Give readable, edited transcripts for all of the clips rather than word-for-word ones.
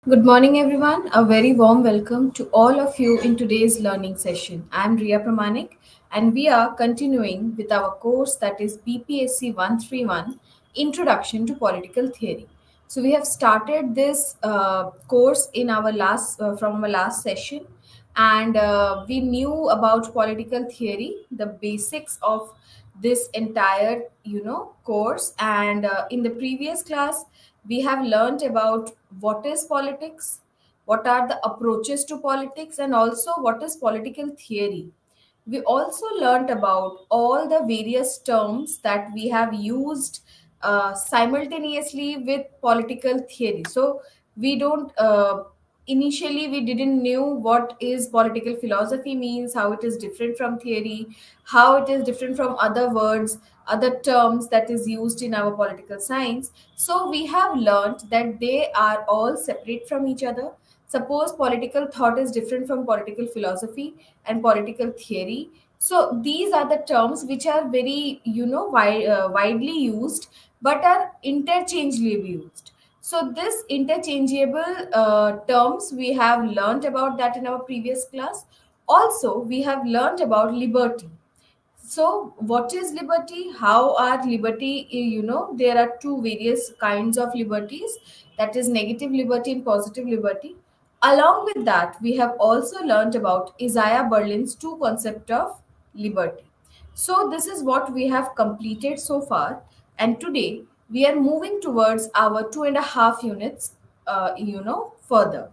Good morning, everyone. A very warm welcome to all of you in today's learning session. I'm Riya Pramanik, and we are continuing with our course that is BPSC 131 Introduction to Political Theory. So, we have started this course in our last from our last session, and we knew about political theory, the basics of this entire course. And in the previous class, we have learned about what is politics, what are the approaches to politics, and also what is political theory. We also learned about all the various terms that we have used simultaneously with political theory. So we don't initially we didn't knew what is political philosophy means, how it is different from theory, how it is different from other words, other terms that is used in our political science. So we have learned that they are all separate from each other. Suppose political thought is different from political philosophy and political theory. So these are the terms which are very widely used but are interchangeably used. So this interchangeable terms, we have learned about that in our previous class. Also, we have learned about liberty. So what is liberty? How are liberty? There are two various kinds of liberties, that is negative liberty and positive liberty. Along with that, we have also learned about Isaiah Berlin's two concept of liberty. So this is what we have completed so far, and today we are moving towards our 2.5 units further.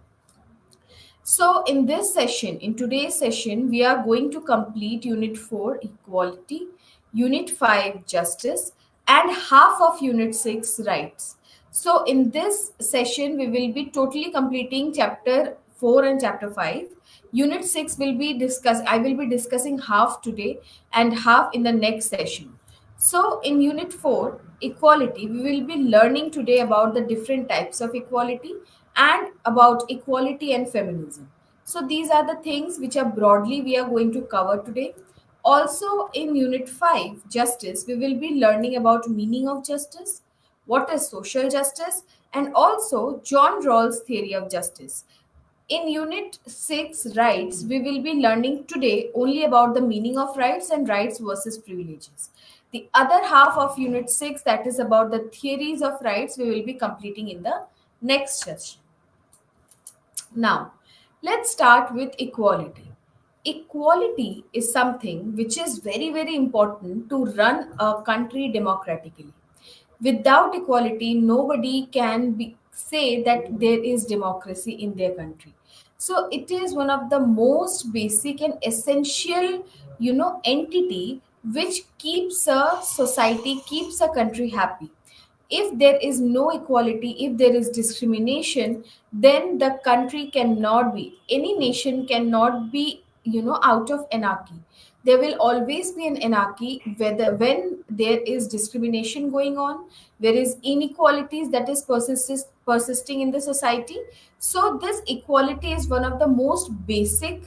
So, in today's session, we are going to complete Unit 4, Equality, Unit 5, Justice, and half of Unit 6, Rights. So, in this session, we will be totally completing Chapter 4 and Chapter 5. Unit 6 will be discussed, I will be discussing half today and half in the next session. So, in Unit 4, Equality, we will be learning today about the different types of equality and about equality and feminism. So, these are the things which are broadly we are going to cover today. Also, in Unit 5, Justice, we will be learning about meaning of justice, what is social justice, and also John Rawls' theory of justice. In Unit 6, Rights, we will be learning today only about the meaning of rights and rights versus privileges. The other half of Unit 6, that is about the theories of rights, we will be completing in the next session. Now, let's start with equality. Equality is something which is very, very important to run a country democratically. Without equality, nobody can say that there is democracy in their country. So it is one of the most basic and essential, entity which keeps a society, keeps a country happy. If there is no equality, if there is discrimination, then the country cannot be, any nation cannot be, out of anarchy. There will always be an anarchy whether when there is discrimination going on, there is inequalities that is persisting in the society. So this equality is one of the most basic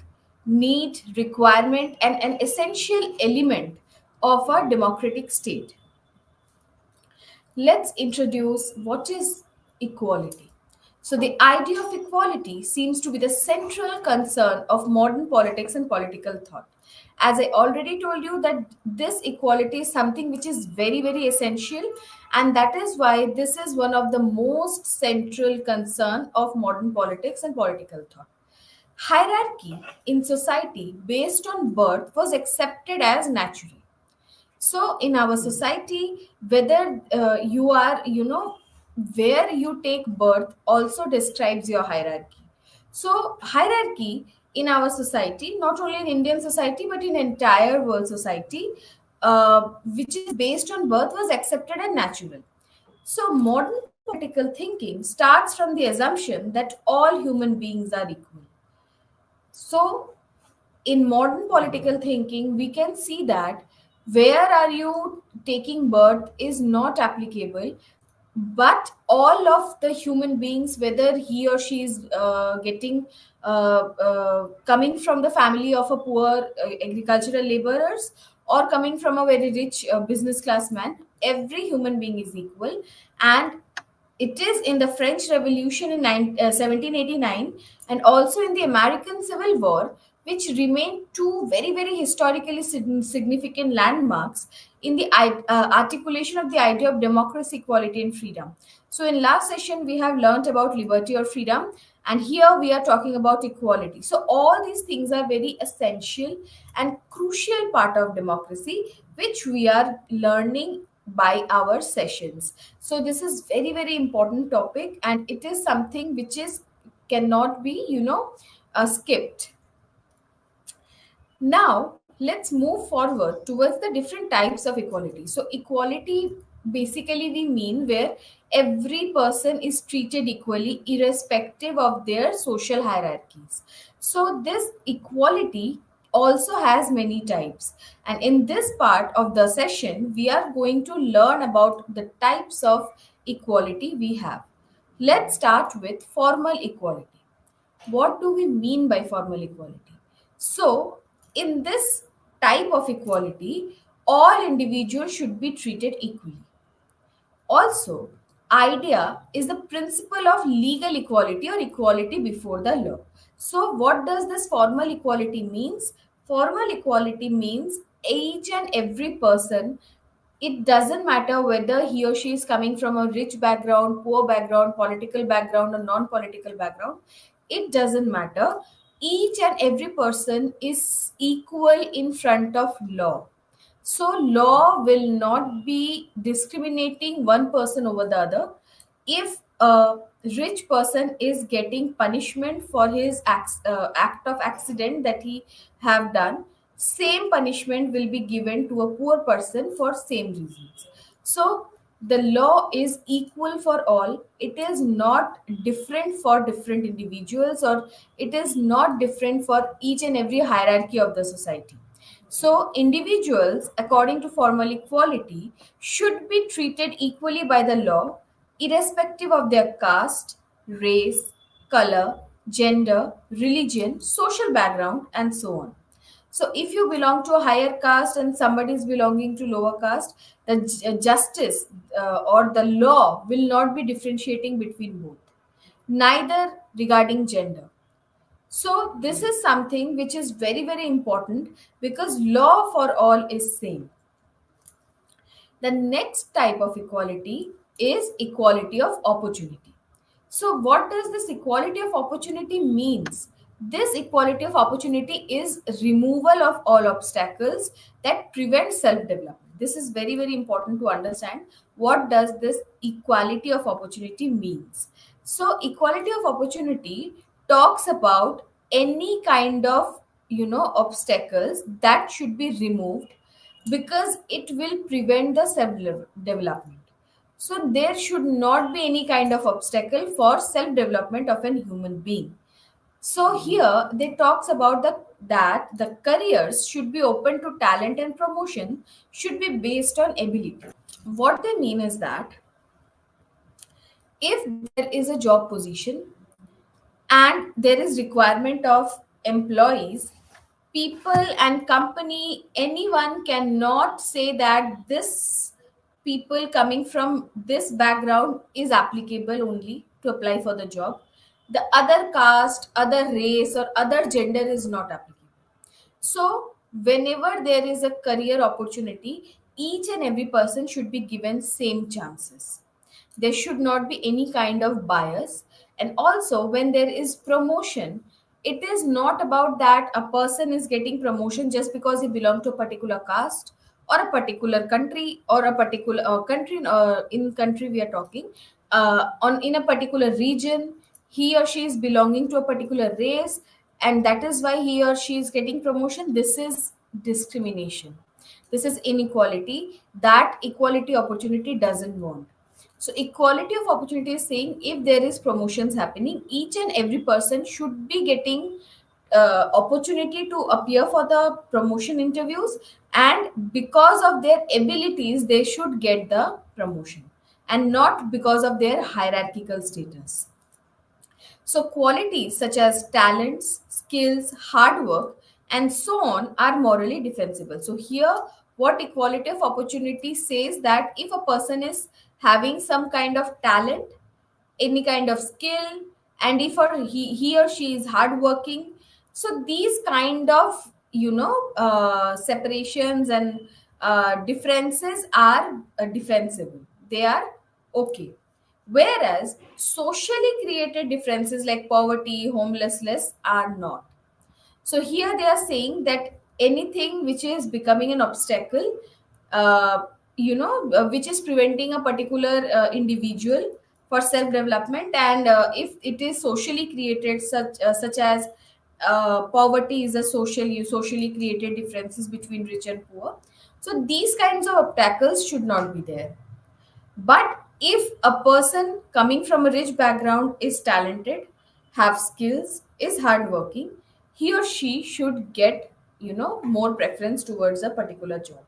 need, requirement, and an essential element of a democratic state. Let's introduce what is equality. So, the idea of equality seems to be the central concern of modern politics and political thought. As I already told you, that this equality is something which is very, very essential, and that is why this is one of the most central concern of modern politics and political thought. Hierarchy in society based on birth was accepted as natural. So in our society, whether you are, where you take birth also describes your hierarchy. So hierarchy in our society, not only in Indian society but in entire world society, which is based on birth, was accepted and natural. So modern political thinking starts from the assumption that all human beings are equal. So in modern political thinking, we can see that where are you taking birth is not applicable, but all of the human beings, whether he or she is getting coming from the family of a poor agricultural laborers or coming from a very rich business class man, every human being is equal, and It is in the French Revolution in 1789 and also in the American Civil War, which remain two very, very historically significant landmarks in the articulation of the idea of democracy, equality, and freedom. So, in last session, we have learned about liberty or freedom, and here we are talking about equality. So, all these things are very essential and crucial part of democracy, which we are learning by our sessions. So this is very, very important topic, and it is something which is cannot be skipped. Now let's move forward towards the different types of equality. So equality, basically we mean where every person is treated equally irrespective of their social hierarchies. So this equality also has many types, and in this part of the session we are going to learn about the types of equality we have. Let's start with formal equality. What do we mean by formal equality? So, in this type of equality, all individuals should be treated equally. Also, idea is the principle of legal equality or equality before the law. So, what does this formal equality means? Formal equality means each and every person, it doesn't matter whether he or she is coming from a rich background, poor background, political background, or non-political background. It doesn't matter. Each and every person is equal in front of law. So law will not be discriminating one person over the other. If a rich person is getting punishment for his act of accident that he have done, same punishment will be given to a poor person for same reasons. So the law is equal for all. It is not different for different individuals, or it is not different for each and every hierarchy of the society. So, individuals, according to formal equality, should be treated equally by the law, irrespective of their caste, race, color, gender, religion, social background, and so on. So, if you belong to a higher caste and somebody is belonging to lower caste, the justice or the law will not be differentiating between both, neither regarding gender. So this is something which is very, very important because law for all is same. The next type of equality is equality of opportunity. So what does this equality of opportunity means? This equality of opportunity is removal of all obstacles that prevent self-development. This is very, very important to understand. What does this equality of opportunity means? So equality of opportunity talks about any kind of obstacles that should be removed because it will prevent the self development. So there should not be any kind of obstacle for self development of a human being. So here they talks about that the careers should be open to talent and promotion should be based on ability. What they mean is that if there is a job position and there is requirement of employees, people and company, anyone cannot say that this people coming from this background is applicable only to apply for the job. The other caste, other race, or other gender is not applicable. So whenever there is a career opportunity, each and every person should be given same chances. There should not be any kind of bias. And also when there is promotion, it is not about that a person is getting promotion just because he belongs to a particular caste or a particular country or a particular country. In country we are talking on in a particular region, he or she is belonging to a particular race, and that is why he or she is getting promotion. This is discrimination. This is inequality that equality opportunity doesn't want. So equality of opportunity is saying if there is promotions happening, each and every person should be getting opportunity to appear for the promotion interviews, and because of their abilities they should get the promotion and not because of their hierarchical status. So qualities such as talents, skills, hard work, and so on are morally defensible. So here, what equality of opportunity says that if a person is having some kind of talent, any kind of skill, and if he or she is hardworking. So these kind of separations and differences are defensible. They are okay. Whereas socially created differences like poverty, homelessness are not. So here they are saying that anything which is becoming an obstacle, uh, which is preventing a particular individual for self development, and if it is socially created, such as poverty is a socially created differences between rich and poor. So these kinds of obstacles should not be there. But if a person coming from a rich background is talented, have skills, is hardworking, he or she should get, more preference towards a particular job.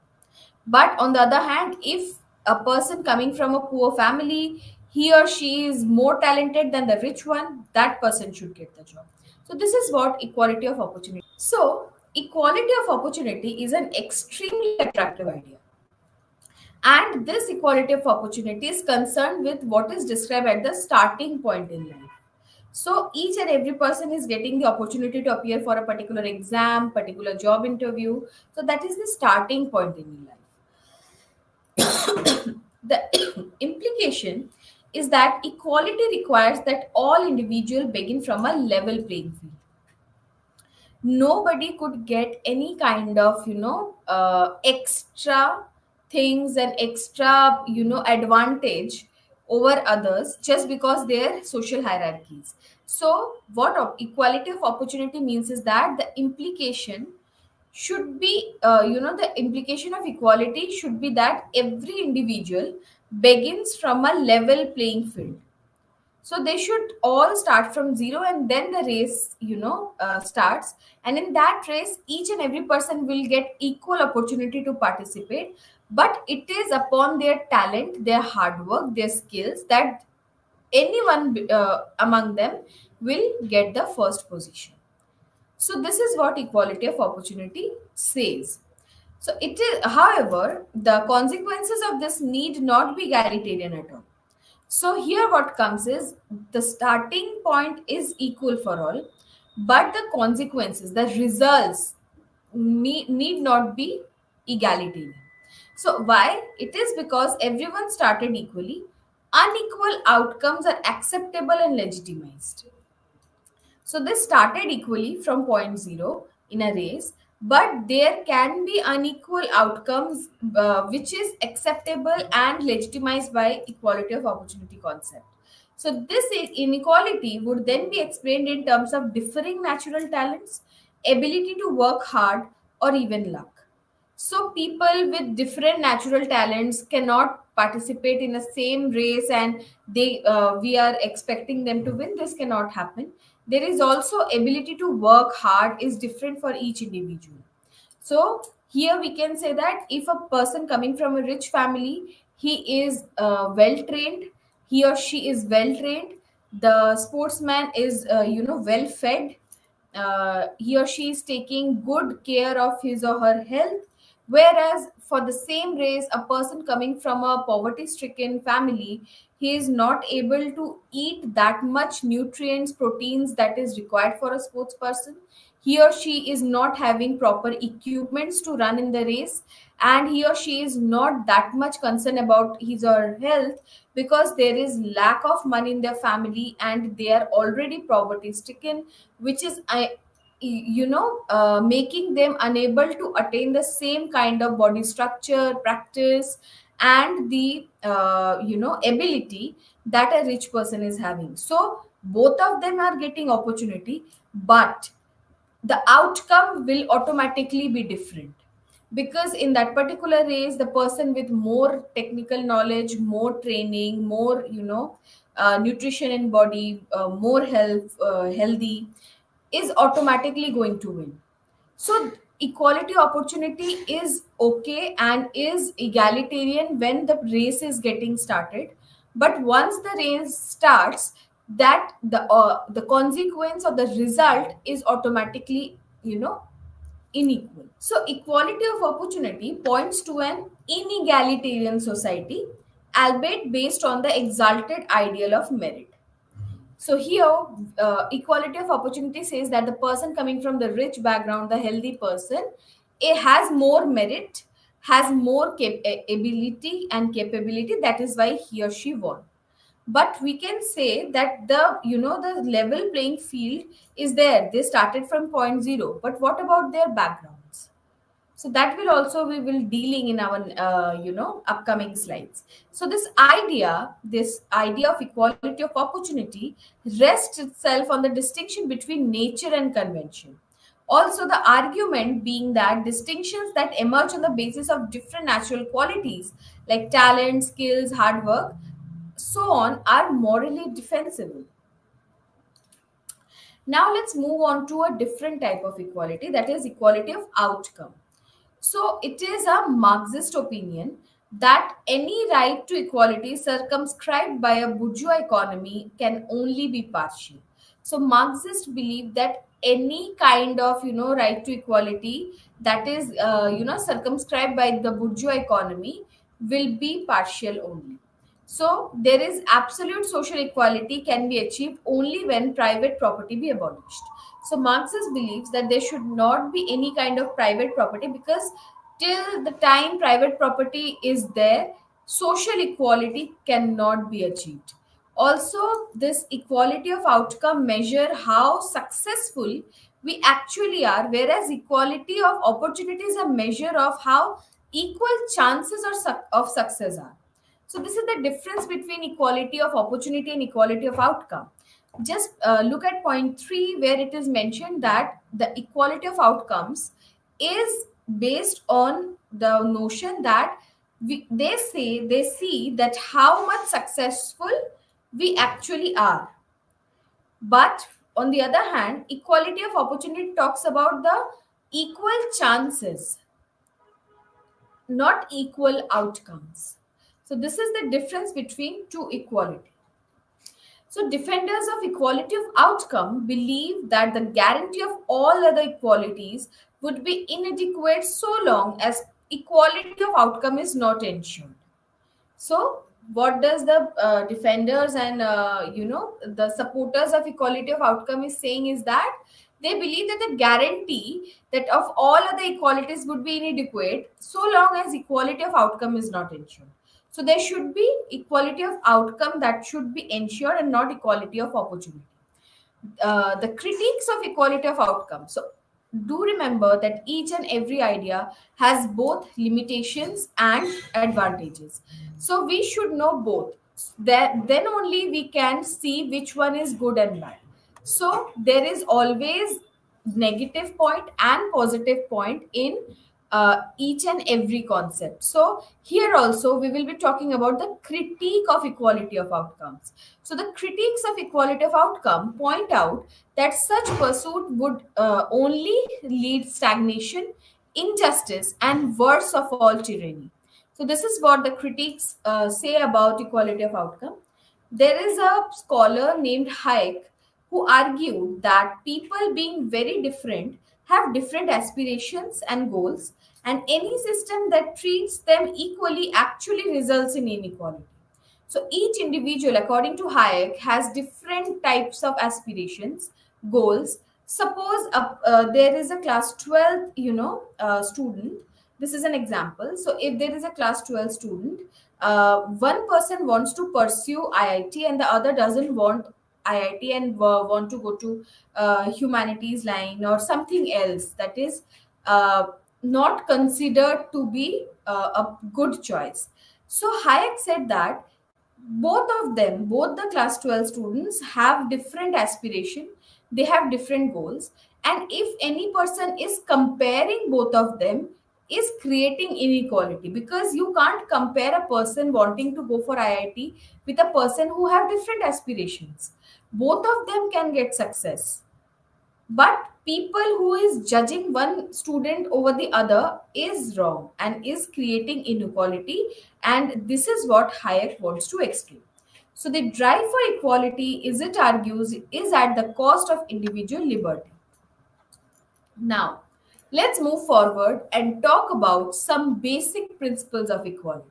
But on the other hand, if a person coming from a poor family, he or she is more talented than the rich one, that person should get the job. So this is what equality of opportunity. So equality of opportunity is an extremely attractive idea. And this equality of opportunity is concerned with what is described at the starting point in life. So each and every person is getting the opportunity to appear for a particular exam, particular job interview. So that is the starting point in life. The implication is that equality requires that all individuals begin from a level playing field. Nobody could get any kind of extra things and extra advantage over others just because they're social hierarchies. So what equality of opportunity means is that the implication should be the implication of equality should be that every individual begins from a level playing field. So they should all start from zero, and then the race starts, and in that race each and every person will get equal opportunity to participate. But it is upon their talent, their hard work, their skills, that anyone among them will get the first position. So this is what equality of opportunity says. So it is, however, the consequences of this need not be egalitarian at all. So here what comes is the starting point is equal for all, but the consequences, the results need not be egalitarian. So why? It is because everyone started equally. Unequal outcomes are acceptable and legitimized. So they started equally from point zero in a race, but there can be unequal outcomes, which is acceptable and legitimized by equality of opportunity concept. So this inequality would then be explained in terms of differing natural talents, ability to work hard, or even luck. So people with different natural talents cannot participate in the same race, and they we are expecting them to win. This cannot happen. There is also ability to work hard is different for each individual. So here we can say that if a person coming from a rich family, he is well trained, he or she is well trained, the sportsman is well fed, he or she is taking good care of his or her health. Whereas for the same race, a person coming from a poverty stricken family, he is not able to eat that much nutrients, proteins that is required for a sports person. He or she is not having proper equipments to run in the race, and he or she is not that much concerned about his or her health because there is lack of money in their family and they are already poverty stricken, which is making them unable to attain the same kind of body structure, practice, and the ability that a rich person is having. So both of them are getting opportunity, but the outcome will automatically be different, because in that particular race the person with more technical knowledge, more training, more nutrition in body, more healthy, is automatically going to win. So equality opportunity is okay and is egalitarian when the race is getting started. But once the race starts, that the consequence or the result is automatically unequal. So equality of opportunity points to an inegalitarian society, albeit based on the exalted ideal of merit. So here, equality of opportunity says that the person coming from the rich background, the healthy person, it has more merit, has more ability and capability. That is why he or she won. But we can say that the level playing field is there. They started from point zero. But what about their backgrounds? So that will also we will dealing in our upcoming slides. So this idea of equality of opportunity rests itself on the distinction between nature and convention. Also, the argument being that distinctions that emerge on the basis of different natural qualities like talent, skills, hard work, so on, are morally defensible. Now let's move on to a different type of equality, that is equality of outcome. So it is a Marxist opinion that any right to equality circumscribed by a bourgeois economy can only be partial. So Marxists believe that any kind of right to equality that is circumscribed by the bourgeois economy will be partial only. So there is absolute social equality can be achieved only when private property be abolished. So Marxist believes that there should not be any kind of private property because till the time private property is there, social equality cannot be achieved. Also, this equality of outcome measure how successful we actually are, whereas equality of opportunity is a measure of how equal chances of success are. So this is the difference between equality of opportunity and equality of outcome. Just look at point 3 where it is mentioned that the equality of outcomes is based on the notion that they see that how much successful we actually are. But on the other hand, equality of opportunity talks about the equal chances, not equal outcomes. So this is the difference between two equality. So defenders of equality of outcome believe that the guarantee of all other equalities would be inadequate so long as equality of outcome is not ensured. So what does the defenders and the supporters of equality of outcome is saying is that they believe that the guarantee that of all other equalities would be inadequate so long as equality of outcome is not ensured. So there should be equality of outcome that should be ensured and not equality of opportunity. The critiques of equality of outcome. So do remember that each and every idea has both limitations and advantages. So we should know both. That then only we can see which one is good and bad. So there is always negative point and positive point in each and every concept. So here also we will be talking about the critique of equality of outcomes. So the critiques of equality of outcome point out that such pursuit would only lead stagnation, injustice, and worst of all tyranny. So this is what the critics say about equality of outcome. There is a scholar named Hayek who argued that people being very different have different aspirations and goals, and any system that treats them equally actually results in inequality. So each individual, according to Hayek, has different types of aspirations, goals. Suppose there is a class 12, student. This is an example. So if there is a class 12 student, one person wants to pursue IIT and the other doesn't want IIT and want to go to humanities line or something else that is not considered to be a good choice. So Hayek said that both of them, both the class 12 students have different aspiration, they have different goals, and if any person is comparing both of them is creating inequality, because you can't compare a person wanting to go for IIT with a person who have different aspirations. Both of them can get success, but people who is judging one student over the other is wrong and is creating inequality, and this is what Hayek wants to explain. So the drive for equality, is it argues, is at the cost of individual liberty. Now let's move forward and talk about some basic principles of equality.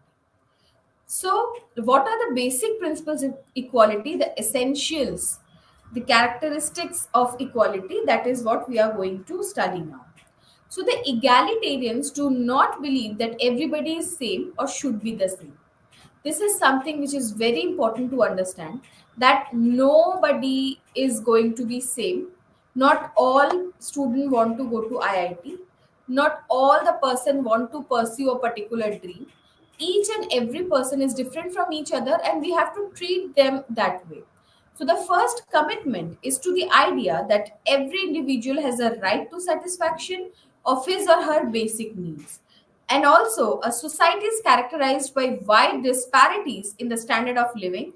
So what are the basic principles of equality, the essentials? the characteristics of equality, that is what we are going to study now. So the egalitarians do not believe that everybody is same or should be the same. This is something which is very important to understand, that nobody is going to be same. Not all student want to go to IIT. Not all the person want to pursue a particular dream. Each and every person is different from each other, and we have to treat them that way. So the first commitment is to the idea that every individual has a right to satisfaction of his or her basic needs. And also, a society is characterized by wide disparities in the standard of living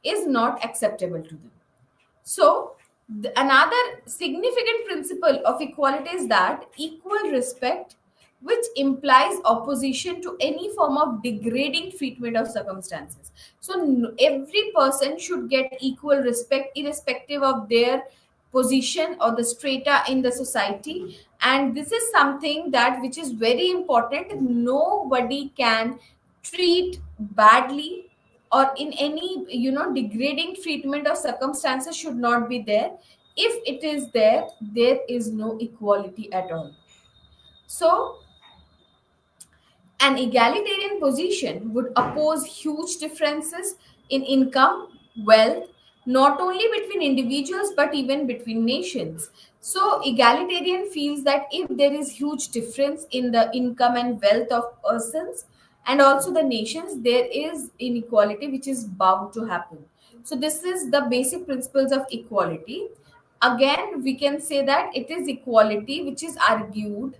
is not acceptable to them. So, another significant principle of equality is that equal respect, which implies opposition to any form of degrading treatment of circumstances. So, every person should get equal respect, irrespective of their position or the strata in the society. And this is something that which is very important. Nobody can treat badly, or in any degrading treatment of circumstances should not be there. If it is there, there is no equality at all. So an egalitarian position would oppose huge differences in income, wealth, not only between individuals but even between nations. So, egalitarian feels that if there is huge difference in the income and wealth of persons and also the nations, there is inequality which is bound to happen. So, this is the basic principles of equality. Again, we can say that it is equality which is argued,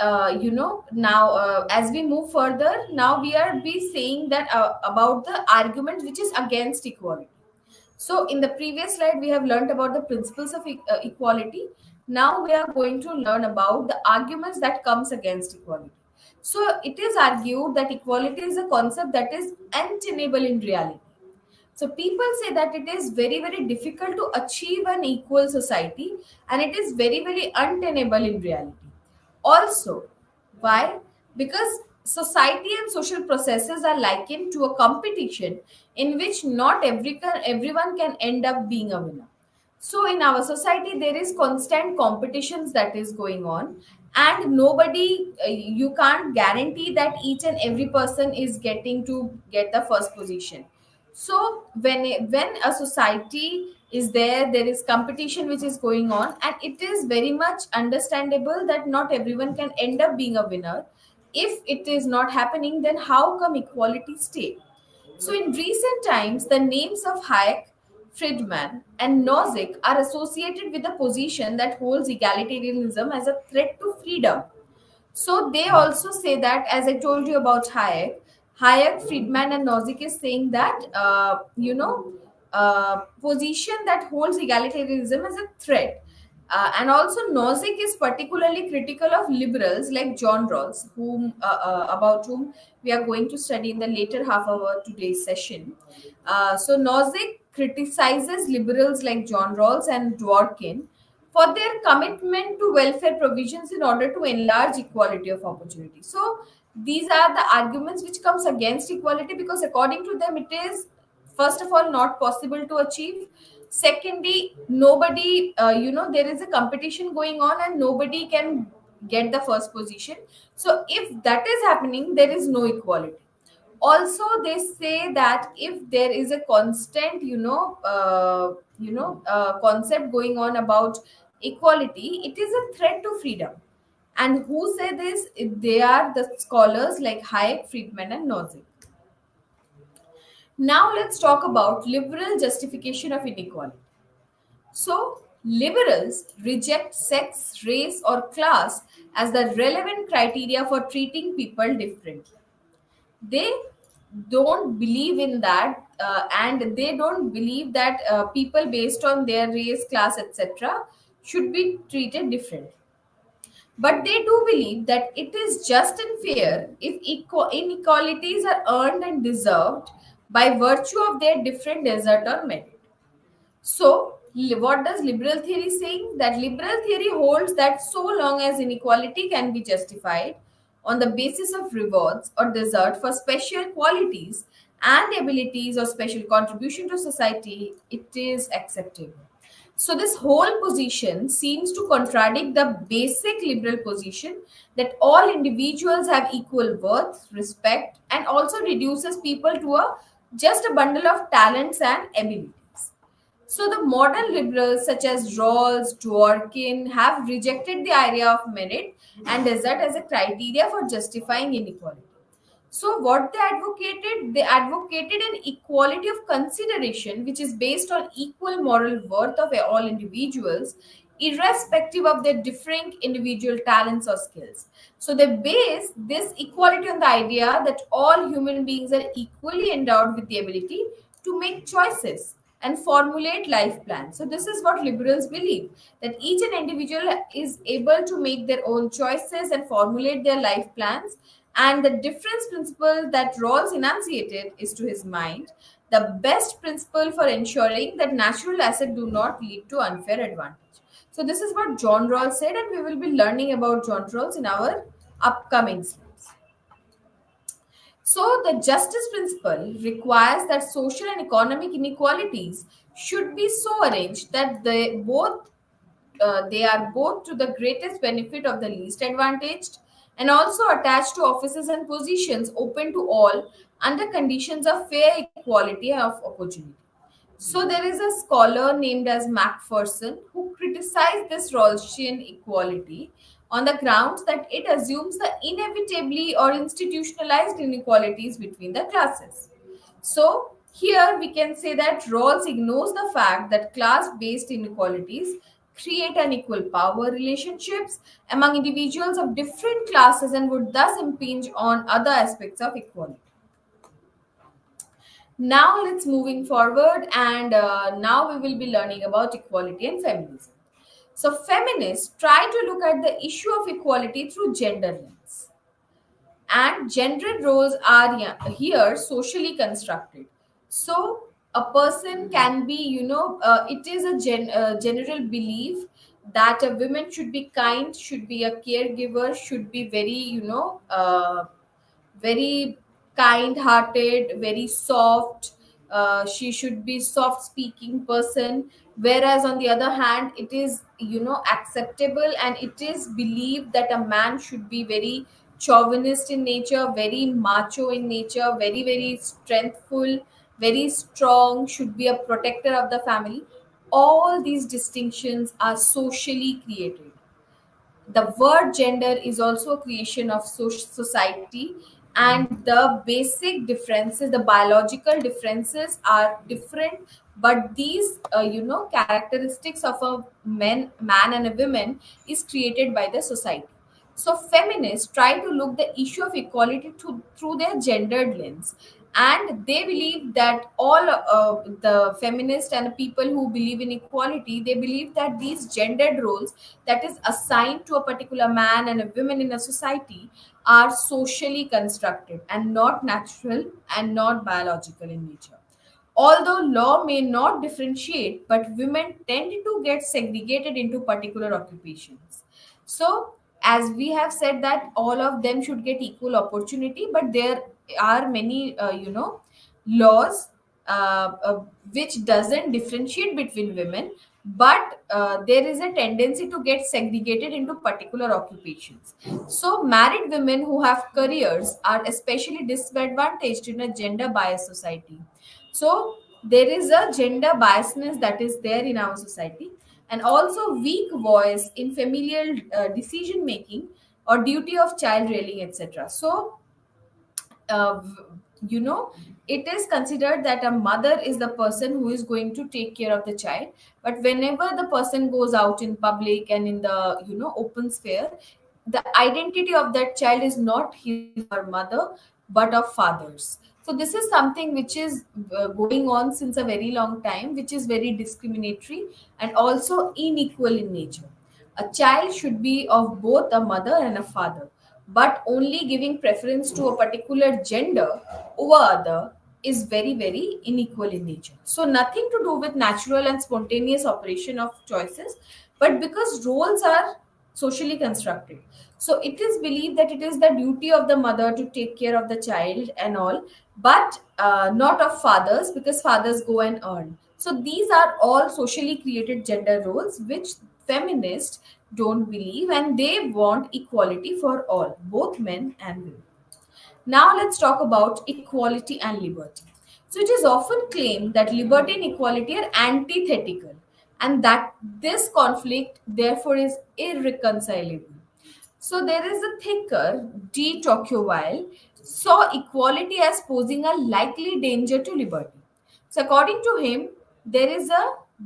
now as we move further, now we are be saying that about the argument which is against equality. So in the previous slide we have learned about the principles of equality. Now we are going to learn about the arguments that comes against equality. So it is argued that equality is a concept that is untenable in reality. So people say that it is very, very difficult to achieve an equal society, and it is very, very untenable in reality. Also, why? Because society and social processes are likened to a competition in which not everyone can end up being a winner. So in our society, there is constant competitions that is going on, and nobody, you can't guarantee that each and every person is getting to get the first position. So when a society is there, there is competition which is going on, and it is very much understandable that not everyone can end up being a winner. If it is not happening, then how come equality stay? So, in recent times, the names of Hayek, Friedman, and Nozick are associated with a position that holds egalitarianism as a threat to freedom. So they also say that, as I told you about Hayek, Friedman, and Nozick is saying that position that holds egalitarianism as a threat. And also Nozick is particularly critical of liberals like John Rawls, whom about whom we are going to study in the later half of our today's session. So Nozick criticizes liberals like John Rawls and Dworkin for their commitment to welfare provisions in order to enlarge equality of opportunity. So these are the arguments which comes against equality, because according to them it is first of all not possible to achieve. Secondly, nobody, there is a competition going on and nobody can get the first position. So if that is happening, there is no equality. Also they say that if there is a constant concept going on about equality, it is a threat to freedom. And who say this? They are the scholars like Hayek, Friedman, and Nozick. Now let's talk about liberal justification of inequality. So, liberals reject sex, race, or class as the relevant criteria for treating people differently. They don't believe in that, and they don't believe that people based on their race, class, etc. should be treated differently. But they do believe that it is just and fair if inequalities are earned and deserved by virtue of their different desert or merit. So, what does liberal theory saying? That liberal theory holds that so long as inequality can be justified on the basis of rewards or desert for special qualities and abilities or special contribution to society, it is acceptable. So, this whole position seems to contradict the basic liberal position that all individuals have equal worth, respect, and also reduces people to just a bundle of talents and abilities. So, the modern liberals such as Rawls, Dworkin have rejected the idea of merit and desert as a criteria for justifying inequality. So, what they advocated an equality of consideration, which is based on equal moral worth of all individuals, irrespective of their differing individual talents or skills. So, they base this equality on the idea that all human beings are equally endowed with the ability to make choices and formulate life plans. So, this is what liberals believe, that each and individual is able to make their own choices and formulate their life plans, and the difference principle that Rawls enunciated is, to his mind, the best principle for ensuring that natural assets do not lead to unfair advantage. So, this is what John Rawls said, and we will be learning about John Rawls in our upcoming slides. So, the justice principle requires that social and economic inequalities should be so arranged that they are both to the greatest benefit of the least advantaged and also attached to offices and positions open to all under conditions of fair equality of opportunity. So there is a scholar named as Macpherson who criticized this Rawlsian equality on the grounds that it assumes the inevitably or institutionalized inequalities between the classes. So here we can say that Rawls ignores the fact that class-based inequalities create unequal power relationships among individuals of different classes and would thus impinge on other aspects of equality. Now let's moving forward, and now we will be learning about equality and feminism. So feminists try to look at the issue of equality through gender lens, and gendered roles are here socially constructed. So a person can be, it is a general belief that a woman should be kind, should be a caregiver, should be very, very kind hearted, very soft. She should be soft speaking person, whereas on the other hand it is, acceptable and it is believed that a man should be very chauvinist in nature, very macho in nature, very very strengthful, very strong, should be a protector of the family. All these distinctions are socially created. The word gender is also a creation of society, and the basic differences, the biological differences are different, but these characteristics of a man and a woman is created by the society. So feminists try to look the issue of equality through their gendered lens, and they believe that all the feminists and people who believe in equality, they believe that these gendered roles that is assigned to a particular man and a woman in a society are socially constructed and not natural and not biological in nature. Although law may not differentiate, but women tend to get segregated into particular occupations. So, as we have said that all of them should get equal opportunity, but there are many, laws which doesn't differentiate between women, but there is a tendency to get segregated into particular occupations. So, married women who have careers are especially disadvantaged in a gender biased society. So there is a gender biasness that is there in our society, and also weak voice in familial decision making or duty of child rearing, etc. So uh, you know it is considered that a mother is the person who is going to take care of the child, but whenever the person goes out in public and in the open sphere, the identity of that child is not his or mother but of fathers. So this is something which is going on since a very long time, which is very discriminatory and also unequal in nature. A child should be of both a mother and a father, but only giving preference to a particular gender over other is very very unequal in nature. So nothing to do with natural and spontaneous operation of choices, but because roles are socially constructed. So it is believed that it is the duty of the mother to take care of the child and all, but not of fathers, because fathers go and earn. So these are all socially created gender roles which feminists don't believe, and they want equality for all, both men and women. Now let's talk about equality and liberty. So it is often claimed that liberty and equality are antithetical, and that this conflict therefore is irreconcilable. So there is a thinker, de Tocqueville, saw equality as posing a likely danger to liberty. So according to him, there is a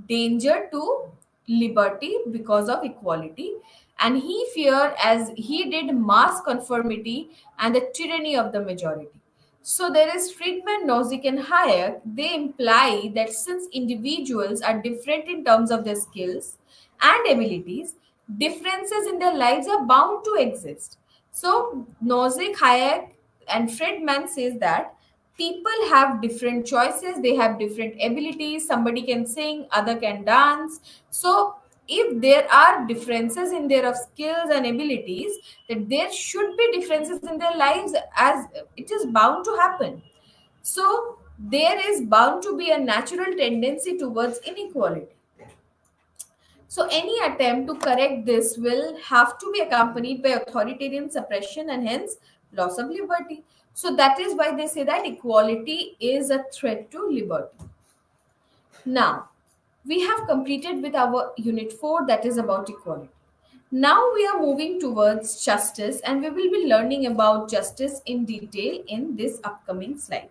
danger to liberty because of equality, and he feared, as he did, mass conformity and the tyranny of the majority. So there is Friedman, Nozick, and Hayek. They imply that since individuals are different in terms of their skills and abilities, differences in their lives are bound to exist. So Nozick, Hayek, and Friedman says that people have different choices, they have different abilities. Somebody can sing, other can dance. So if there are differences in their of skills and abilities, that there should be differences in their lives, as it is bound to happen. So there is bound to be a natural tendency towards inequality. So any attempt to correct this will have to be accompanied by authoritarian suppression and hence loss of liberty. So that is why they say that equality is a threat to liberty. Now, we have completed with our unit 4, that is about equality. Now we are moving towards justice, and we will be learning about justice in detail in this upcoming slide.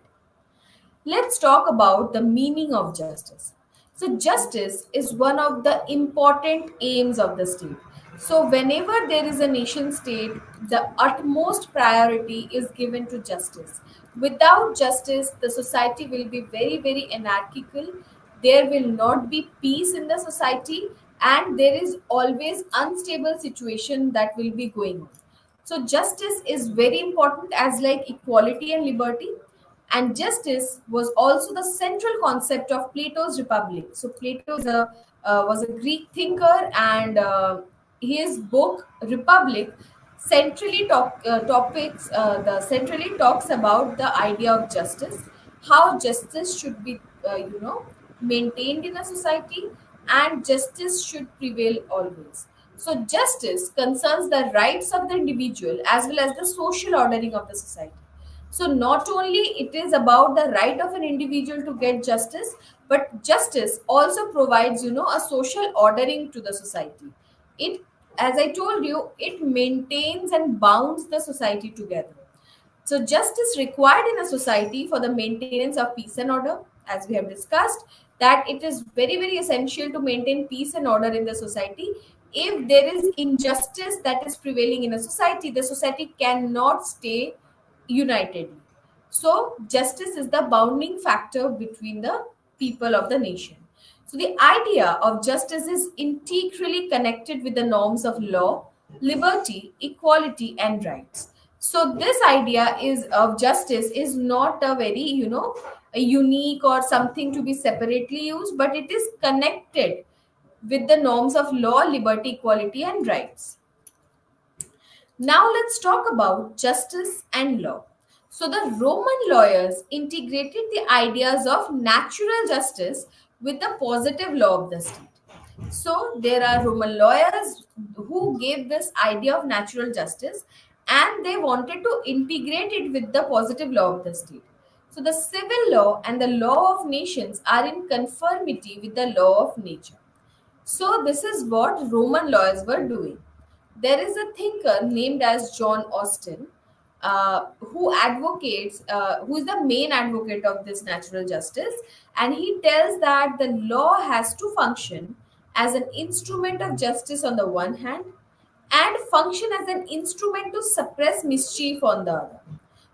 Let's talk about the meaning of justice. So, justice is one of the important aims of the state. So, whenever there is a nation state, the utmost priority is given to justice. Without justice, the society will be very, very anarchical. There will not be peace in the society, and there is always unstable situation that will be going on. So, justice is very important, as like equality and liberty, and justice was also the central concept of Plato's Republic. So Plato was a Greek thinker, and his book Republic centrally talks about the idea of justice, how justice should be maintained in a society, and justice should prevail always. So justice concerns the rights of the individual as well as the social ordering of the society. So not only it is about the right of an individual to get justice, but justice also provides, a social ordering to the society. It, as I told you, it maintains and bounds the society together. So justice required in a society for the maintenance of peace and order, as we have discussed, that it is very, very essential to maintain peace and order in the society. If there is injustice that is prevailing in a society, the society cannot stay unitedly. So justice is the bounding factor between the people of the nation. So the idea of justice is integrally connected with the norms of law, liberty, equality, and rights. So this idea is of justice is not a very, a unique or something to be separately used, but it is connected with the norms of law, liberty, equality, and rights. Now let's talk about justice and law. So the Roman lawyers integrated the ideas of natural justice with the positive law of the state. So there are Roman lawyers who gave this idea of natural justice, and they wanted to integrate it with the positive law of the state. So the civil law and the law of nations are in conformity with the law of nature. So this is what Roman lawyers were doing. There is a thinker named as John Austin, who is the main advocate of this natural justice, and he tells that the law has to function as an instrument of justice on the one hand, and function as an instrument to suppress mischief on the other.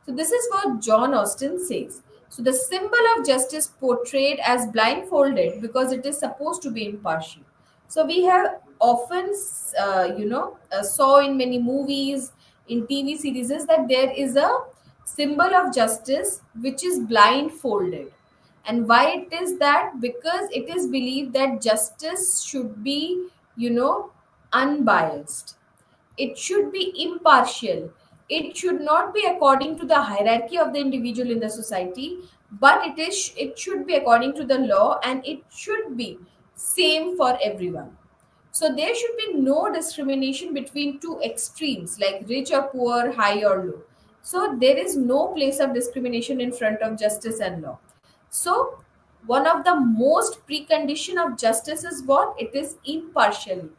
So this is what John Austin says. So the symbol of justice portrayed as blindfolded because it is supposed to be impartial. So we have often, saw in many movies, in TV series, is that there is a symbol of justice which is blindfolded. And why it is that? Because it is believed that justice should be, unbiased. It should be impartial. It should not be according to the hierarchy of the individual in the society, but it should be according to the law, and it should be same for everyone. So there should be no discrimination between two extremes like rich or poor, high or low. So there is no place of discrimination in front of justice and law. So one of the most precondition of justice is what? It is impartiality.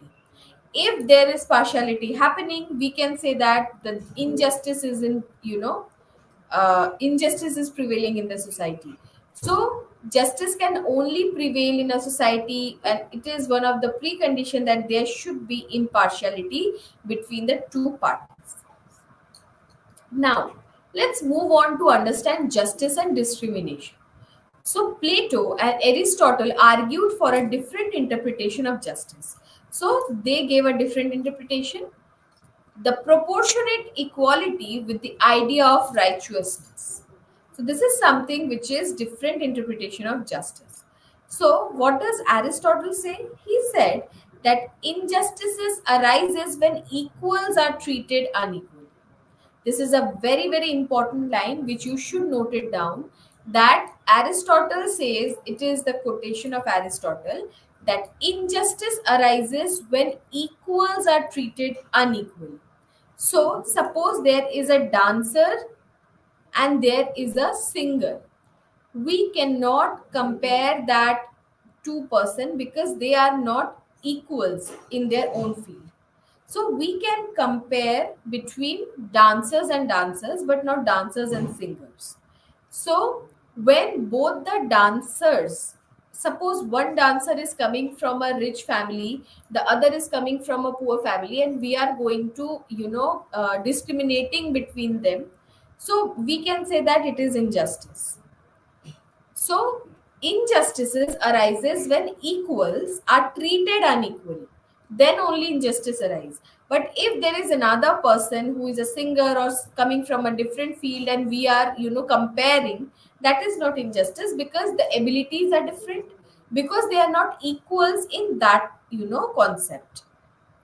If there is partiality happening, we can say that the injustice is injustice is prevailing in the society. So justice can only prevail in a society, and it is one of the precondition that there should be impartiality between the two parties. Now let's move on to understand justice and discrimination. So Plato and Aristotle argued for a different interpretation of justice. So they gave a different interpretation, the proportionate equality with the idea of righteousness. So this is something which is different interpretation of justice. So what does Aristotle say? He said that injustices arises when equals are treated unequally. This is a very, very important line which you should note it down. That Aristotle says, it is the quotation of Aristotle, that injustice arises when equals are treated unequally. So, suppose there is a dancer and there is a singer. We cannot compare that two person because they are not equals in their own field. So we can compare between dancers and dancers, but not dancers and singers. So when both the dancers, suppose one dancer is coming from a rich family, the other is coming from a poor family, and we are going to, discriminating between them. So we can say that it is injustice. So, injustices arises when equals are treated unequally. Then only injustice arises. But if there is another person who is a singer or coming from a different field, and we are, comparing, that is not injustice because the abilities are different, because they are not equals in that, concept.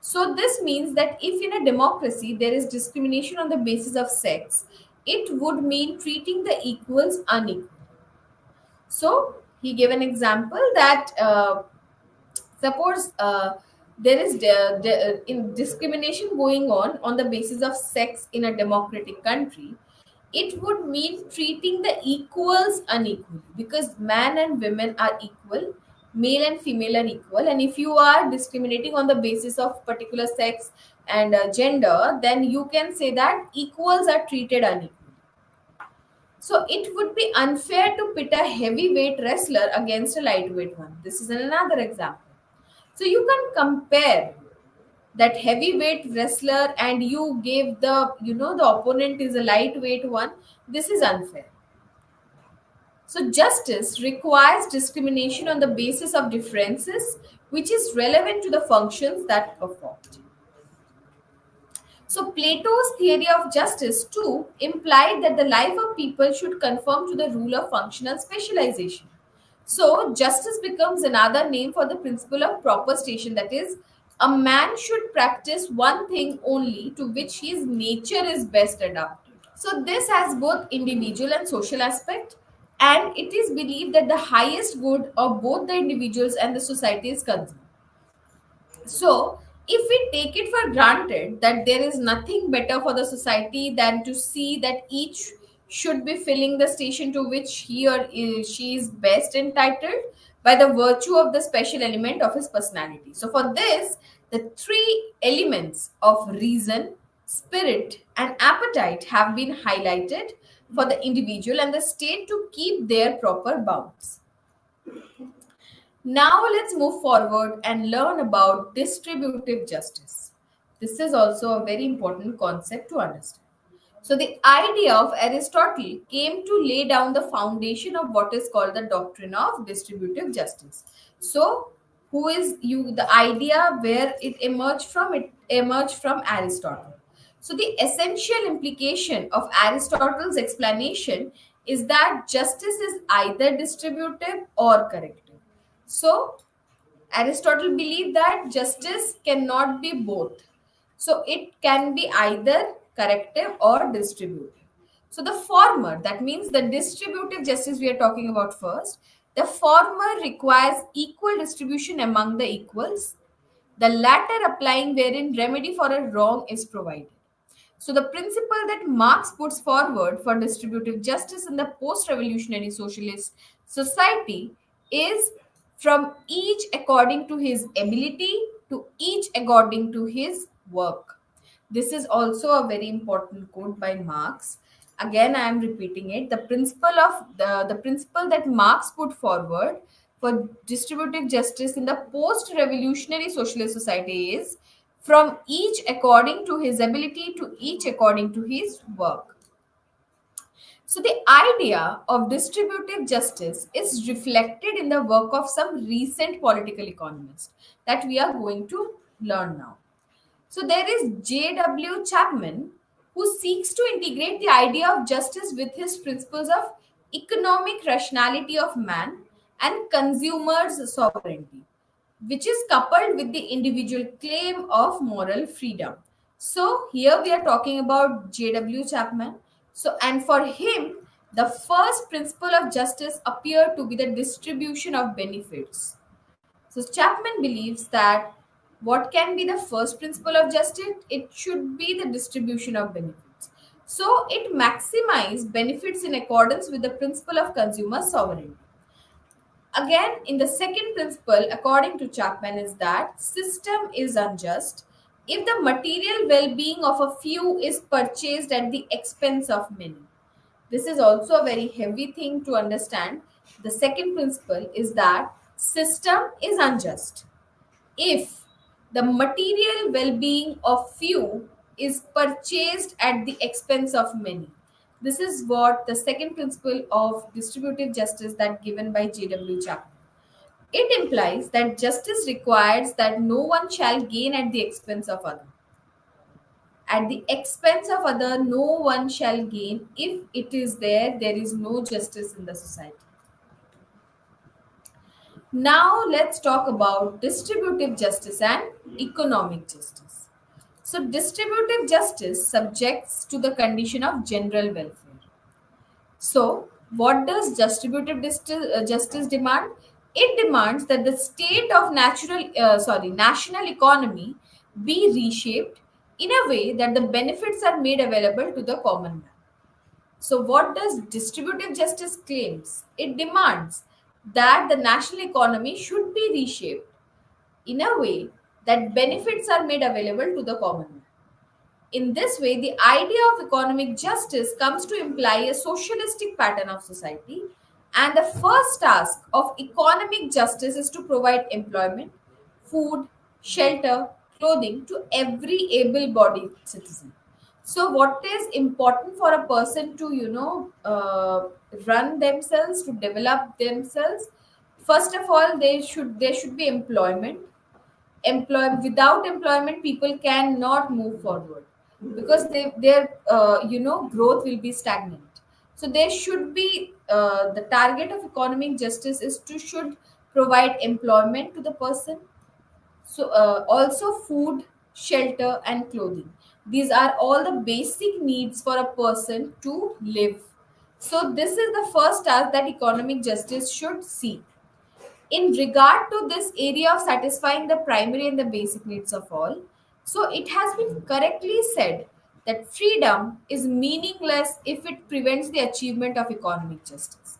So this means that if in a democracy there is discrimination on the basis of sex, it would mean treating the equals unequally. So he gave an example that suppose there is in discrimination going on the basis of sex in a democratic country, it would mean treating the equals unequally because man and women are equal, male and female are equal, and if you are discriminating on the basis of particular sex and gender, then you can say that equals are treated unequally. So it would be unfair to pit a heavyweight wrestler against a lightweight one. This is another example. So you can compare that heavyweight wrestler and you gave the opponent is a lightweight one. This is unfair. So justice requires discrimination on the basis of differences which is relevant to the functions that performed. So Plato's theory of justice too implied that the life of people should conform to the rule of functional specialization. So justice becomes another name for the principle of proper station, that is, a man should practice one thing only to which his nature is best adapted. So this has both individual and social aspect, and it is believed that the highest good of both the individuals and the society is concerned. So, if we take it for granted that there is nothing better for the society than to see that each should be filling the station to which he or she is best entitled by the virtue of the special element of his personality. So, for this, the three elements of reason, spirit, and appetite have been highlighted for the individual and the state to keep their proper bounds. Now let's move forward and learn about distributive justice. This is also a very important concept to understand. So the idea of Aristotle came to lay down the foundation of what is called the doctrine of distributive justice. So who is you the idea where it emerged from Aristotle. So the essential implication of Aristotle's explanation is that justice is either distributive or corrective. So Aristotle believed that justice cannot be both. So it can be either corrective or distributive. So the former, that means the distributive justice we are talking about first, the former requires equal distribution among the equals, the latter applying wherein remedy for a wrong is provided. So, the principle that Marx puts forward for distributive justice in the post revolutionary socialist society is from each according to his ability to each according to his work. This is also a very important quote by Marx. Again, I am repeating it. The principle that Marx put forward for distributive justice in the post revolutionary socialist society is from each according to his ability to each according to his work. So, the idea of distributive justice is reflected in the work of some recent political economists that we are going to learn now. So, there is J.W. Chapman who seeks to integrate the idea of justice with his principles of economic rationality of man and consumers' sovereignty, which is coupled with the individual claim of moral freedom. So here we are talking about J.W. Chapman. So and for him, the first principle of justice appeared to be the distribution of benefits. So Chapman believes that what can be the first principle of justice? It should be the distribution of benefits. So it maximizes benefits in accordance with the principle of consumer sovereignty. Again, in the second principle, according to Chapman, is that system is unjust if the material well-being of a few is purchased at the expense of many. This is also a very heavy thing to understand. The second principle is that system is unjust if the material well-being of few is purchased at the expense of many. This is what the second principle of distributive justice that given by J.W. Chapman. It implies that justice requires that no one shall gain at the expense of other. At the expense of other, no one shall gain. If it is there, there is no justice in the society. Now let's talk about distributive justice and economic justice. So distributive justice subjects to the condition of general welfare. So, what does justice demand? It demands that the state of national economy be reshaped in a way that the benefits are made available to the common man. So, what does distributive justice claims? It demands that the national economy should be reshaped in a way that benefits are made available to the common man. In this way, the idea of economic justice comes to imply a socialistic pattern of society, and the first task of economic justice is to provide employment, food, shelter, clothing to every able bodied citizen. So, what is important for a person to, run themselves, to develop themselves? First of all, there should be employment. Without employment, people cannot move forward because their growth will be stagnant. So there should be the target of economic justice is to should provide employment to the person. So also food, shelter and clothing, these are all the basic needs for a person to live. So this is the first task that economic justice should see. In regard to this area of satisfying the primary and the basic needs of all, so it has been correctly said that freedom is meaningless if it prevents the achievement of economic justice.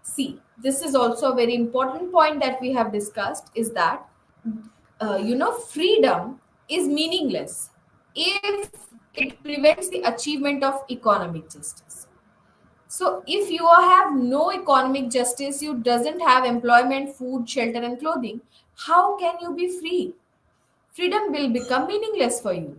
See, this is also a very important point that we have discussed is that freedom is meaningless if it prevents the achievement of economic justice. So if you have no economic justice, you doesn't have employment, food, shelter and clothing, how can you be free? Freedom will become meaningless for you.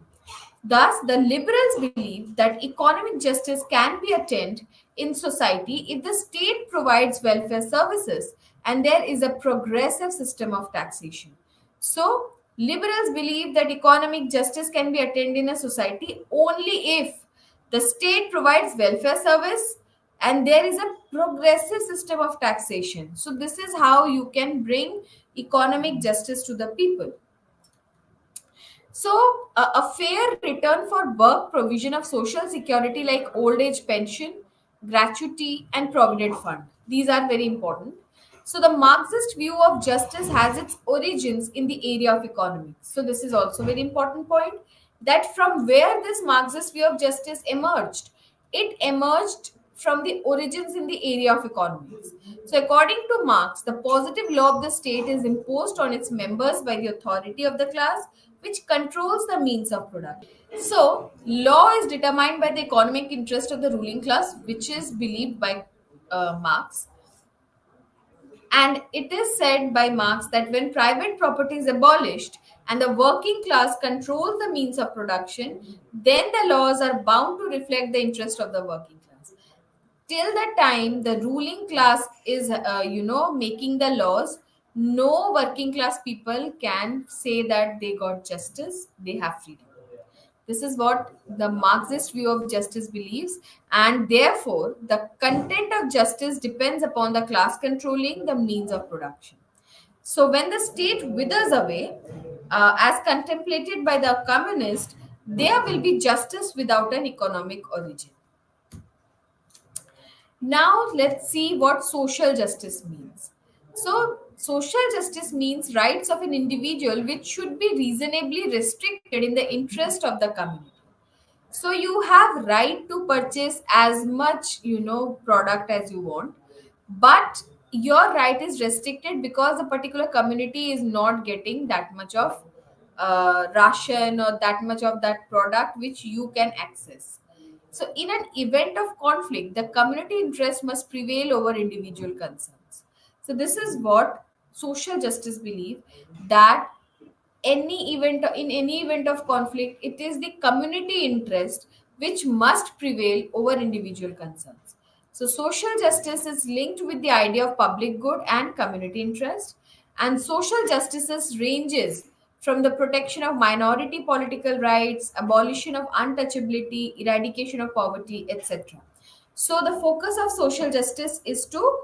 Thus, the liberals believe that economic justice can be attained in society if the state provides welfare services and there is a progressive system of taxation. So, liberals believe that economic justice can be attained in a society only if the state provides welfare service and there is a progressive system of taxation. So, this is how you can bring economic justice to the people. So, a fair return for work, provision of social security like old age pension, gratuity, and provident fund. These are very important. So, the Marxist view of justice has its origins in the area of economics. So, this is also a very important point, that from where this Marxist view of justice emerged. It emerged from the origins in the area of economics. So, according to Marx, the positive law of the state is imposed on its members by the authority of the class, which controls the means of production. So, law is determined by the economic interest of the ruling class, which is believed by Marx. And it is said by Marx that when private property is abolished and the working class controls the means of production, then the laws are bound to reflect the interest of the working class. Till the time the ruling class is, making the laws, no working class people can say that they got justice, they have freedom. This is what the Marxist view of justice believes, and therefore, the content of justice depends upon the class controlling the means of production. So, when the state withers away, as contemplated by the communist, there will be justice without an economic origin. Now, let's see what social justice means. So, social justice means rights of an individual which should be reasonably restricted in the interest of the community. So you have right to purchase as much, product as you want, but your right is restricted because a particular community is not getting that much of ration or that much of that product which you can access. So in an event of conflict, the community interest must prevail over individual concerns. So this is what social justice believe, that any event of conflict, it is the community interest which must prevail over individual concerns. So social justice is linked with the idea of public good and community interest, and social justices ranges from the protection of minority political rights, abolition of untouchability, eradication of poverty, etc. So the focus of social justice is to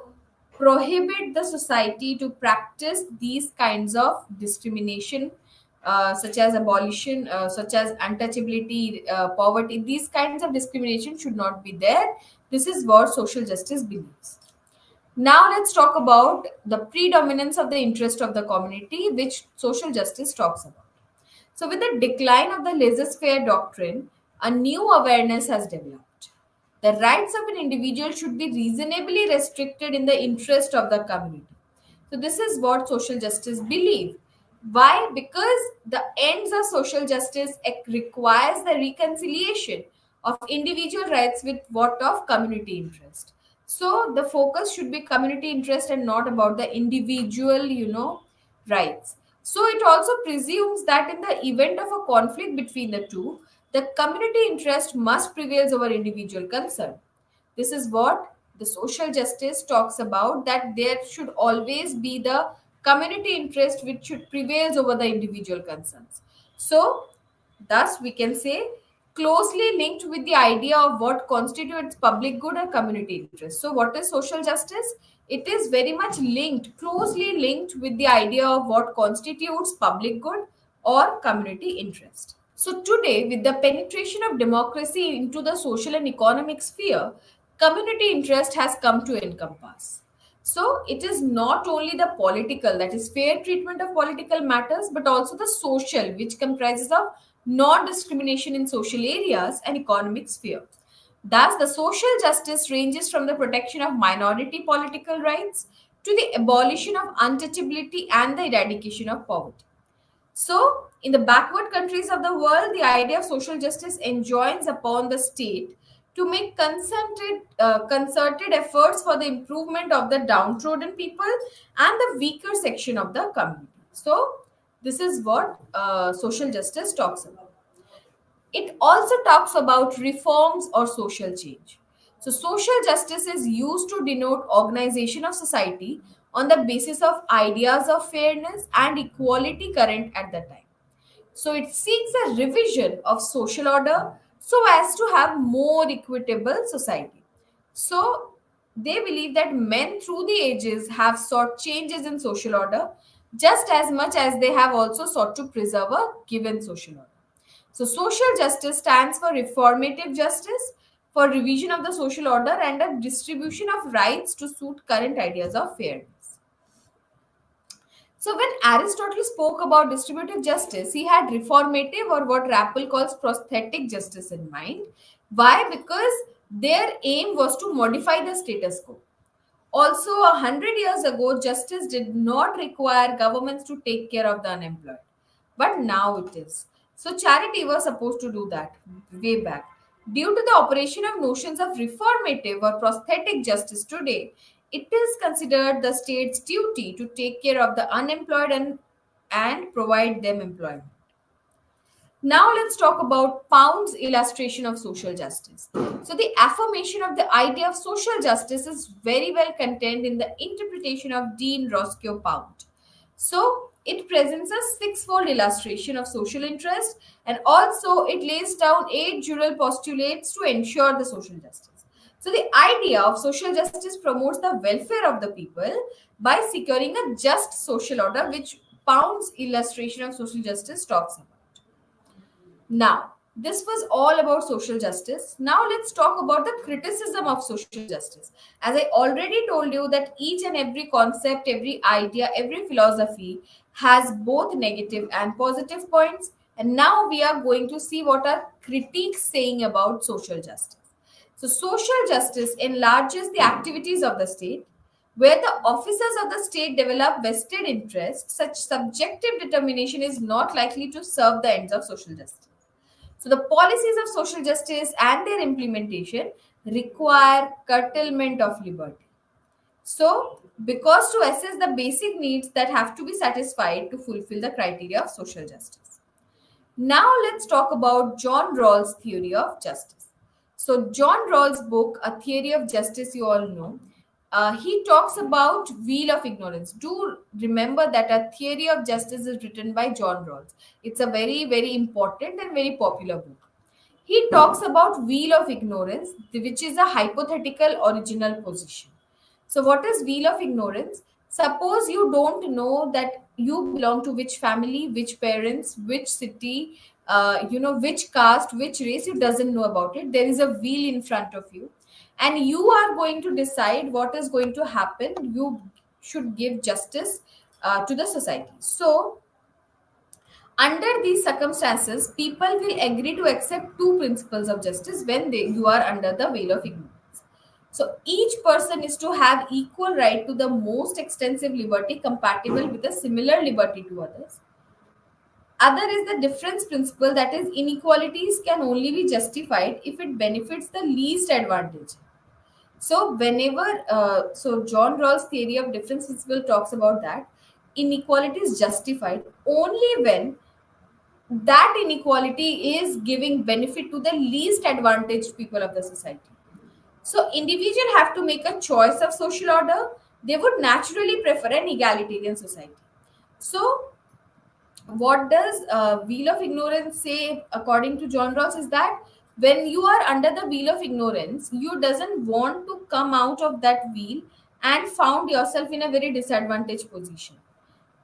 prohibit the society to practice these kinds of discrimination, such as abolition, such as untouchability, poverty. These kinds of discrimination should not be there. This is what social justice believes. Now let's talk about the predominance of the interest of the community, which social justice talks about. So, with the decline of the laissez faire doctrine, a new awareness has developed. The rights of an individual should be reasonably restricted in the interest of the community. So, this is what social justice believe. Why? Because the ends of social justice requires the reconciliation of individual rights with what of community interest. So the focus should be community interest and not about the individual, rights. So it also presumes that in the event of a conflict between the two, the community interest must prevail over individual concern. This is what the social justice talks about, that there should always be the community interest which should prevail over the individual concerns. So, thus we can say closely linked with the idea of what constitutes public good or community interest. So, what is social justice? It is very much linked, closely linked with the idea of what constitutes public good or community interest. So, today, with the penetration of democracy into the social and economic sphere, community interest has come to encompass. So, it is not only the political, that is, fair treatment of political matters, but also the social, which comprises of non discrimination in social areas and economic sphere. Thus, the social justice ranges from the protection of minority political rights to the abolition of untouchability and the eradication of poverty. So, in the backward countries of the world, the idea of social justice enjoins upon the state to make concerted efforts for the improvement of the downtrodden people and the weaker section of the community. So, this is what social justice talks about. It also talks about reforms or social change. So, social justice is used to denote organization of society on the basis of ideas of fairness and equality current at the time. So, it seeks a revision of social order so as to have more equitable society. So, they believe that men through the ages have sought changes in social order, just as much as they have also sought to preserve a given social order. So, social justice stands for reformative justice, for revision of the social order, and a distribution of rights to suit current ideas of fairness. So, when Aristotle spoke about distributive justice, he had reformative, or what Rappel calls prosthetic justice, in mind. Why? Because their aim was to modify the status quo. Also, 100 years ago, justice did not require governments to take care of the unemployed, but now it is. So, charity was supposed to do that way back. Due to the operation of notions of reformative or prosthetic justice today, it is considered the state's duty to take care of the unemployed and provide them employment. Now let's talk about Pound's illustration of social justice. So the affirmation of the idea of social justice is very well contained in the interpretation of Dean Roscoe Pound. So it presents a six-fold illustration of social interest, and also it lays down eight general postulates to ensure the social justice. So the idea of social justice promotes the welfare of the people by securing a just social order, which Pound's illustration of social justice talks about. Now, this was all about social justice. Now, let's talk about the criticism of social justice. As I already told you, that each and every concept, every idea, every philosophy has both negative and positive points. And now we are going to see what are critiques saying about social justice. So, social justice enlarges the activities of the state. Where the officers of the state develop vested interests, such subjective determination is not likely to serve the ends of social justice. So, the policies of social justice and their implementation require curtailment of liberty. So, because to assess the basic needs that have to be satisfied to fulfill the criteria of social justice. Now, let's talk about John Rawls' theory of justice. So, John Rawls' book, A Theory of Justice, you all know, he talks about wheel of ignorance. Do remember that A Theory of Justice is written by John Rawls. It's a very, very important and very popular book. He talks about wheel of ignorance, which is a hypothetical original position. So, what is wheel of ignorance? Suppose you don't know that you belong to which family, which parents, which city, which caste, which race. You doesn't know about it. There is a wheel in front of you, and you are going to decide what is going to happen. You should give justice to the society. So, under these circumstances, people will agree to accept two principles of justice when you are under the veil of ignorance. So each person is to have equal right to the most extensive liberty compatible with a similar liberty to others. Other is the difference principle, that is, inequalities can only be justified if it benefits the least advantage. So John Rawls' theory of difference principle talks about that inequality is justified only when that inequality is giving benefit to the least advantaged people of the society. So individual have to make a choice of social order. They would naturally prefer an egalitarian society. So what does wheel of ignorance say according to John Rawls is that when you are under the wheel of ignorance, you doesn't want to come out of that wheel and found yourself in a very disadvantaged position.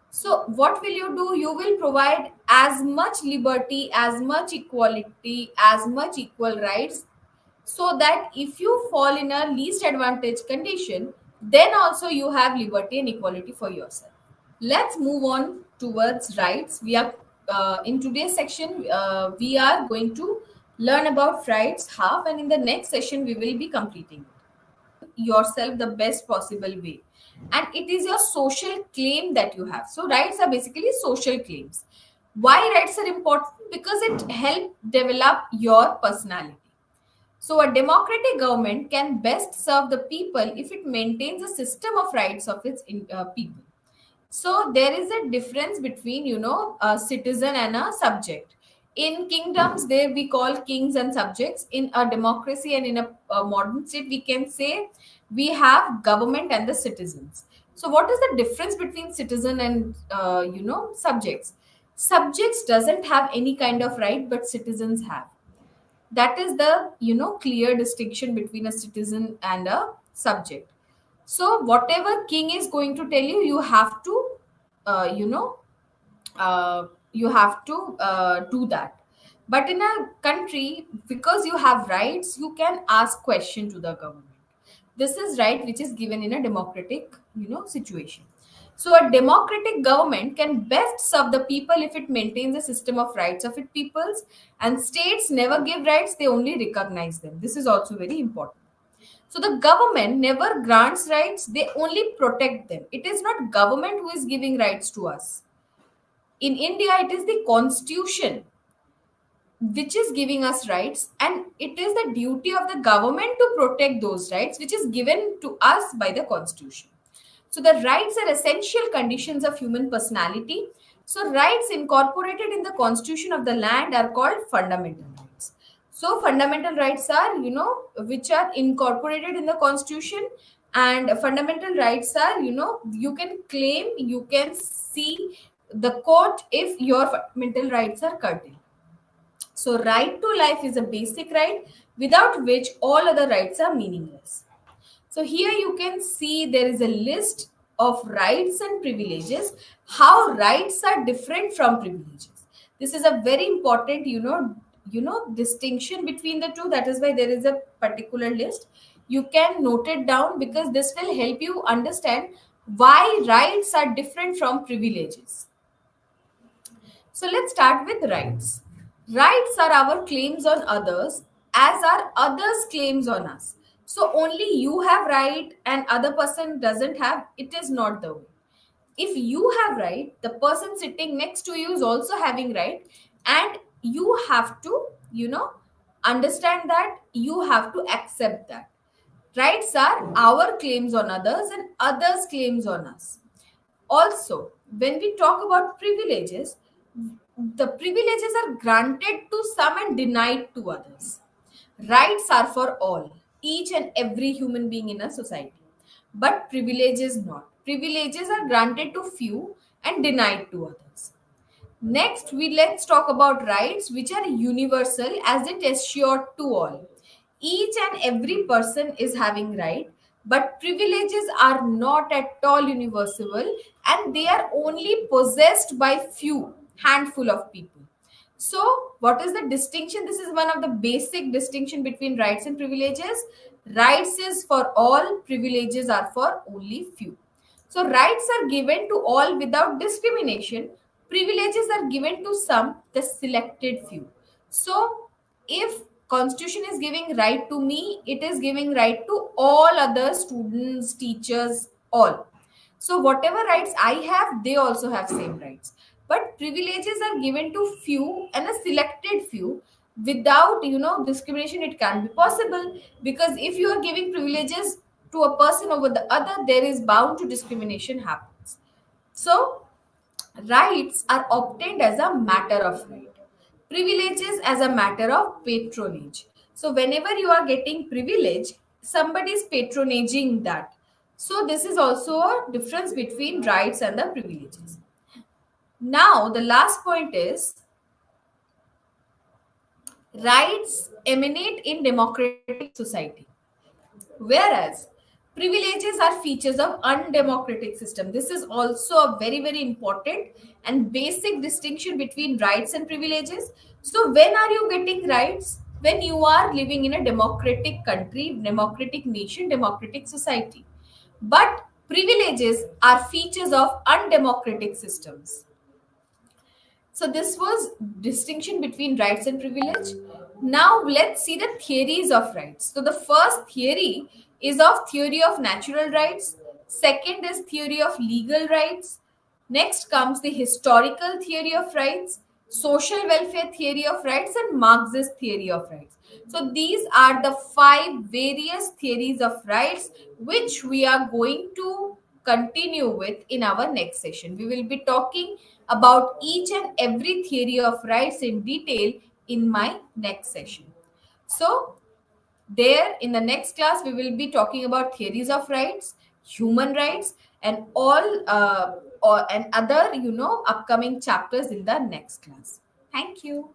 So, what will you do? You will provide as much liberty, as much equality, as much equal rights, so that if you fall in a least advantage condition, then also you have liberty and equality for yourself. Let's move on towards rights. We are in today's section, we are going to learn about rights half, and in the next session, we will be completing yourself the best possible way, and it is your social claim that you have. So rights are basically social claims. Why rights are important? Because it helps develop your personality. So a democratic government can best serve the people if it maintains a system of rights of its people. So there is a difference between a citizen and a subject. In kingdoms, there we call kings and subjects. In a democracy and in a modern state, we can say we have government and the citizens. So what is the difference between citizen and subjects? Subjects doesn't have any kind of right, but citizens have. That is the clear distinction between a citizen and a subject. So whatever king is going to tell you, you have to you have to do that. But in a country, because you have rights, you can ask question to the government. This is right which is given in a democratic situation. So a democratic government can best serve the people if it maintains a system of rights of its peoples, and states never give rights, they only recognize them. This is also very important. So the government never grants rights, they only protect them. It is not government who is giving rights to us. In India, it is the constitution which is giving us rights, and it is the duty of the government to protect those rights which is given to us by the constitution. So the rights are essential conditions of human personality. So rights incorporated in the constitution of the land are called fundamental rights. So fundamental rights are, which are incorporated in the constitution, and fundamental rights are, you can claim, you can see the court if your fundamental rights are curtailed. So right to life is a basic right without which all other rights are meaningless. So here you can see there is a list of rights and privileges, how rights are different from privileges. This is a very important, distinction between the two. That is why there is a particular list. You can note it down because this will help you understand why rights are different from privileges. So let's start with rights. Rights are our claims on others as are others' claims on us. So only you have right and other person doesn't have. It is not the way. If you have right, the person sitting next to you is also having right, and you have to, understand that, you have to accept that. Rights are our claims on others and others' claims on us. Also, when we talk about privileges, the privileges are granted to some and denied to others. Rights are for all, each and every human being in a society. But privileges not. Privileges are granted to few and denied to others. Next, let's talk about rights which are universal as it is assured to all. Each and every person is having right, but privileges are not at all universal, and they are only possessed by few handful of people. So, what is the distinction? This is one of the basic distinction between rights and privileges. Rights is for all, privileges are for only few. So, rights are given to all without discrimination. Privileges are given to some, the selected few. So, if Constitution is giving right to me, it is giving right to all other students, teachers, all. So whatever rights I have, they also have same rights. But privileges are given to few and a selected few. Without discrimination, it can't be possible, because if you are giving privileges to a person over the other, there is bound to discrimination happens. So rights are obtained as a matter of right. Privileges as a matter of patronage. So whenever you are getting privilege, somebody is patronaging that. So this is also a difference between rights and the privileges. Now the last point is rights emanate in democratic society, whereas privileges are features of undemocratic system. This is also a very very important and basic distinction between rights and privileges. So when are you getting rights? When you are living in a democratic country, democratic nation, democratic society. But privileges are features of undemocratic systems. So this was distinction between rights and privilege. Now let's see the theories of rights. So the first theory is of theory of natural rights. Second is theory of legal rights. Next comes the historical theory of rights, social welfare theory of rights, and Marxist theory of rights. So these are the 5 various theories of rights which we are going to continue with in our next session. We will be talking about each and every theory of rights in detail in my next session. So there in the next class we will be talking about theories of rights, human rights, and all and other upcoming chapters in the next class. Thank you.